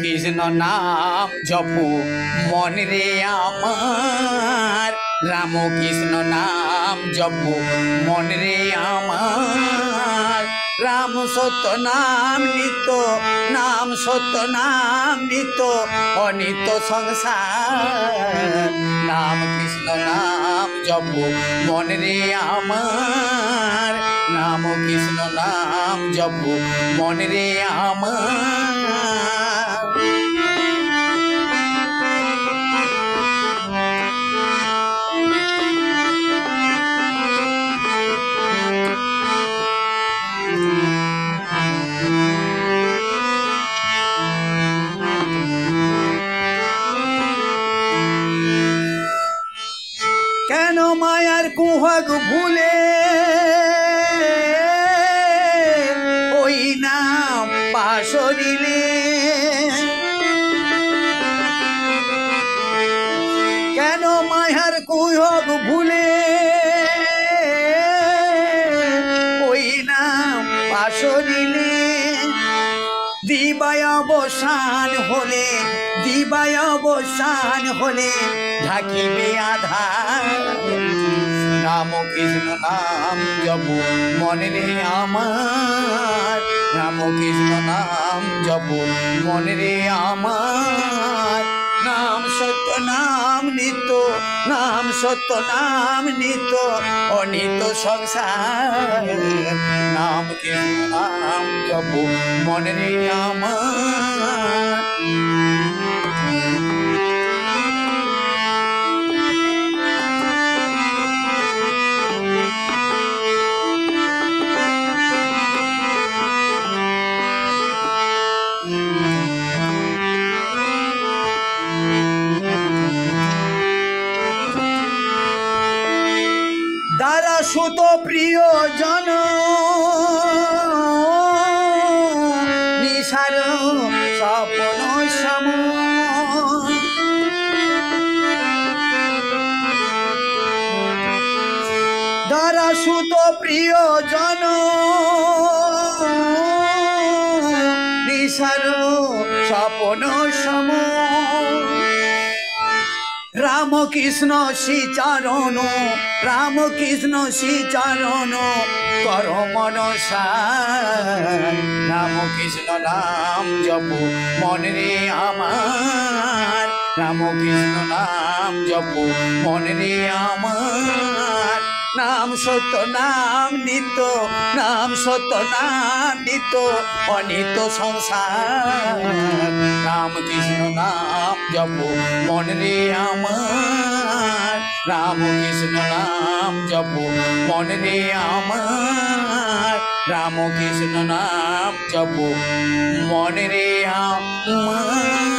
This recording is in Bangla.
কৃষ্ণ নাম জপো মন রে আমার, রাম কৃষ্ণ নাম জপো মন রে আমার। রাম সত্য নাম নিত, নাম সত্য নাম নিত, অনিত সংসার। নাম কৃষ্ণ নাম জপো মন রে আমার, নাম কৃষ্ণ নাম জপো মন রে আমার। কেন মায়ার কুহক ভুলে ওই নাম পাশরিলে, কেন মায়ার কুহক ভুলে ওই নাম পাশরিলে। দিবায় অবসান হলে, দিবায় অবসান হলে ঢাকিবে আধার। নাম কৃষ্ণ নাম জপো মন রে আমার, রাম কৃষ্ণ নাম জপো মন রে আমার। নাম সত্য নাম নিত, নাম সত্য নাম নিত, অনিত সংসার। নাম কৃষ্ণ নাম জপো মন রে আমার। দ্বারা সুত প্রিয় জন নিশার স্বপ্ন সম, দ্বারা সুত প্রিয় জন নিশার স্বপ্ন সম। রাম কৃষ্ণ শ্রীচরণ, রাম কৃষ্ণ শ্রীচরণ কর মনসা। রাম কৃষ্ণ নাম জপো মন রে আমার, রাম কৃষ্ণ নাম জপো মন রে আমার। নাম সত্য নাম নিত, নাম সত্য নাম নিত, অনিত সংসার। রাম কৃষ্ণ নাম জপো মন রে আমার, রাম কৃষ্ণ নাম জপো মন রে আমার, রাম কৃষ্ণ নাম জপো মন রে আমার।